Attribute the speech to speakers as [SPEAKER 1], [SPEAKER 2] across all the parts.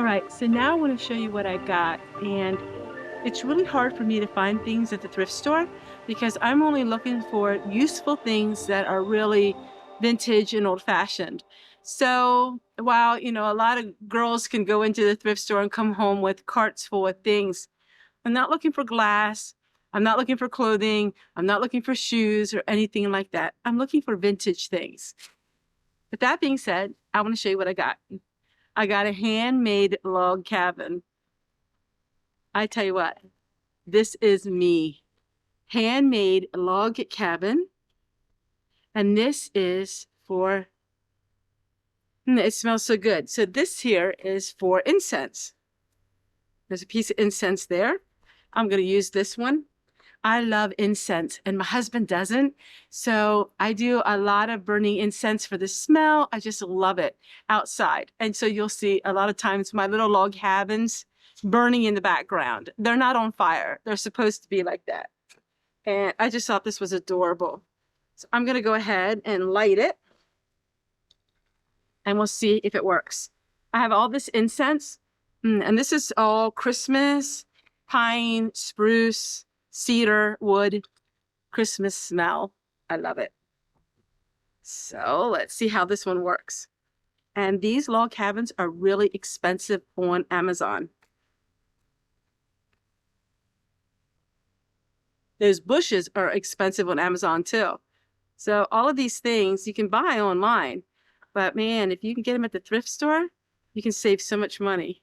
[SPEAKER 1] All right, so now I want to show you what I got. And it's really hard for me to find things at the thrift store because I'm only looking for useful things that are really vintage and old-fashioned. So while, a lot of girls can go into the thrift store and come home with carts full of things, I'm not looking for glass. I'm not looking for clothing. I'm not looking for shoes or anything like that. I'm looking for vintage things. With that being said, I want to show you what I got. I got a handmade log cabin. I tell you what, this is me. Handmade log cabin. And this is for, it smells so good. So this here is for incense. There's a piece of incense there. I'm going to use this one. I love incense and my husband doesn't. So I do a lot of burning incense for the smell. I just love it outside. And so you'll see a lot of times my little log cabins burning in the background. They're not on fire. They're supposed to be like that. And I just thought this was adorable. So I'm going to go ahead and light it and we'll see if it works. I have all this incense and this is all Christmas, pine, spruce, cedar, wood, Christmas smell. I love it. So let's see how this one works. And these log cabins are really expensive on Amazon. Those bushes are expensive on Amazon too. So all of these things you can buy online, but man, if you can get them at the thrift store, you can save so much money.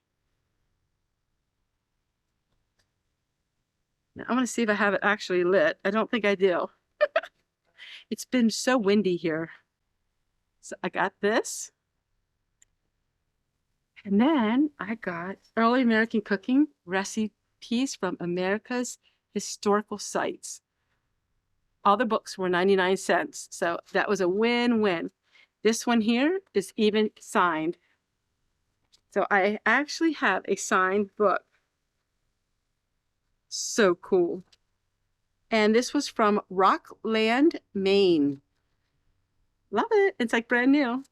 [SPEAKER 1] Now, I'm going to see if I have it actually lit. I don't think I do. It's been so windy here. So I got this. And then I got early American cooking recipes from America's historical sites. All the books were 99 cents. So that was a win-win. This one here is even signed. So I actually have a signed book. So cool. And this was from Rockland, Maine. Love it. It's like brand new.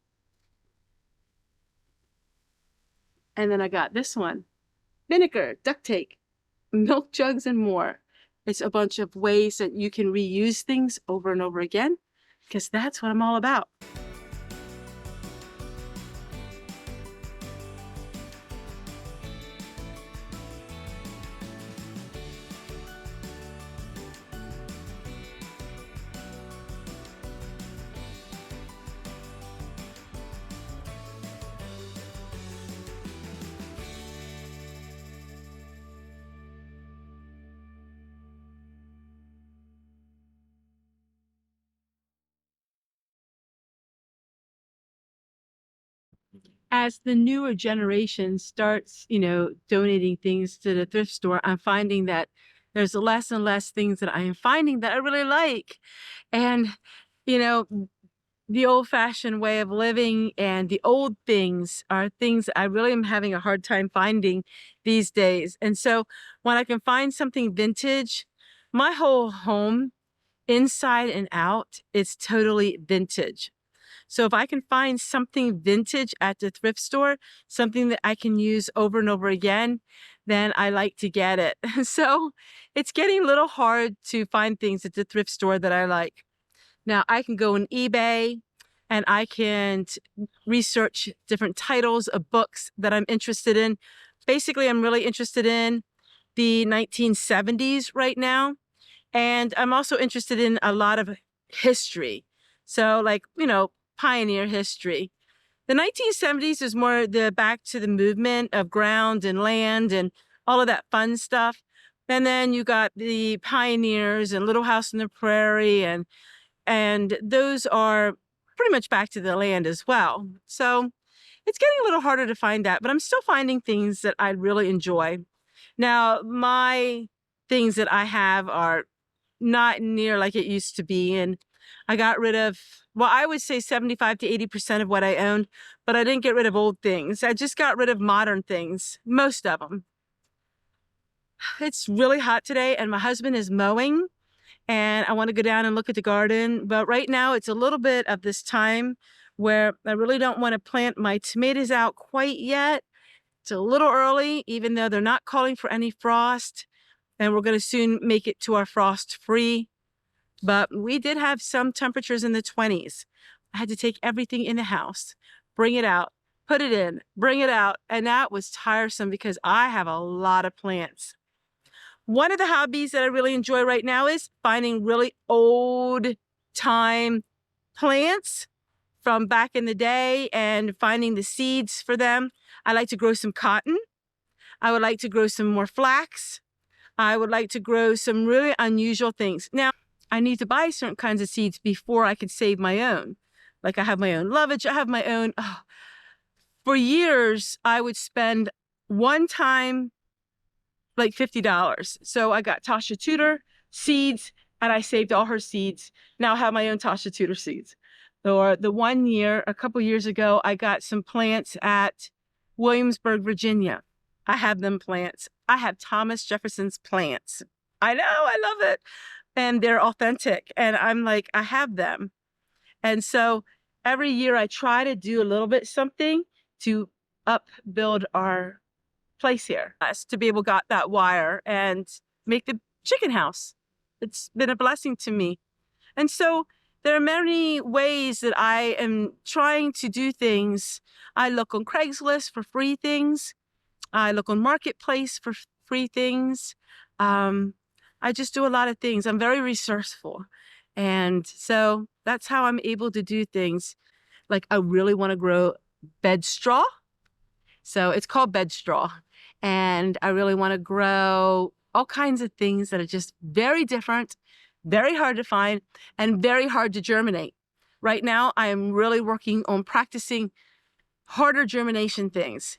[SPEAKER 1] And then I got this one. Vinegar, duct tape, milk jugs, and more. It's a bunch of ways that you can reuse things over and over again, because that's what I'm all about. As the newer generation starts, donating things to the thrift store, I'm finding that there's less and less things that I am finding that I really like. And, the old-fashioned way of living and the old things are things I really am having a hard time finding these days. And so when I can find something vintage, my whole home, inside and out, is totally vintage. So if I can find something vintage at the thrift store, something that I can use over and over again, then I like to get it. So it's getting a little hard to find things at the thrift store that I like. Now I can go on eBay and I can research different titles of books that I'm interested in. Basically, I'm really interested in the 1970s right now. And I'm also interested in a lot of history. So like, pioneer history. The 1970s is more the back to the movement of ground and land and all of that fun stuff. And then you got the pioneers and Little House on the Prairie, and those are pretty much back to the land as well. So it's getting a little harder to find that, but I'm still finding things that I really enjoy. Now, my things that I have are not near like it used to be, and I got rid of, well, I would say 75 to 80% of what I owned, but I didn't get rid of old things. I just got rid of modern things, most of them. It's really hot today and my husband is mowing and I want to go down and look at the garden. But right now it's a little bit of this time where I really don't want to plant my tomatoes out quite yet. It's a little early, even though they're not calling for any frost, and we're going to soon make it to our frost free. But we did have some temperatures in the 20s. I had to take everything in the house, bring it out, put it in, bring it out, and that was tiresome because I have a lot of plants. One of the hobbies that I really enjoy right now is finding really old time plants from back in the day and finding the seeds for them. I like to grow some cotton. I would like to grow some more flax. I would like to grow some really unusual things. Now, I need to buy certain kinds of seeds before I can save my own. Like I have my own lovage, I have my own. Oh. For years, I would spend one time like $50. So I got Tasha Tudor seeds and I saved all her seeds. Now I have my own Tasha Tudor seeds. Or the one year, a couple years ago, I got some plants at Williamsburg, Virginia. I have them plants. I have Thomas Jefferson's plants. I know, I love it. And they're authentic. And I'm like, I have them. And so every year I try to do a little bit something to build our place here. To be able to got that wire and make the chicken house. It's been a blessing to me. And so there are many ways that I am trying to do things. I look on Craigslist for free things. I look on Marketplace for free things. I just do a lot of things. I'm very resourceful. And so that's how I'm able to do things. Like I really want to grow bed straw. So it's called bed straw. And I really want to grow all kinds of things that are just very different, very hard to find, and very hard to germinate. Right now, I am really working on practicing harder germination things.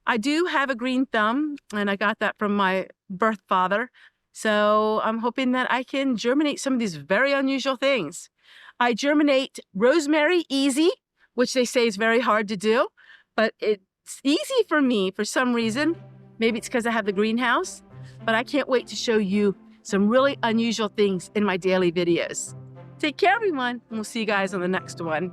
[SPEAKER 1] I do have a green thumb, and I got that from my birth father. So I'm hoping that I can germinate some of these very unusual things. I germinate rosemary easy, which they say is very hard to do, but it's easy for me for some reason. Maybe it's because I have the greenhouse, but I can't wait to show you some really unusual things in my daily videos. Take care, everyone, and we'll see you guys on the next one.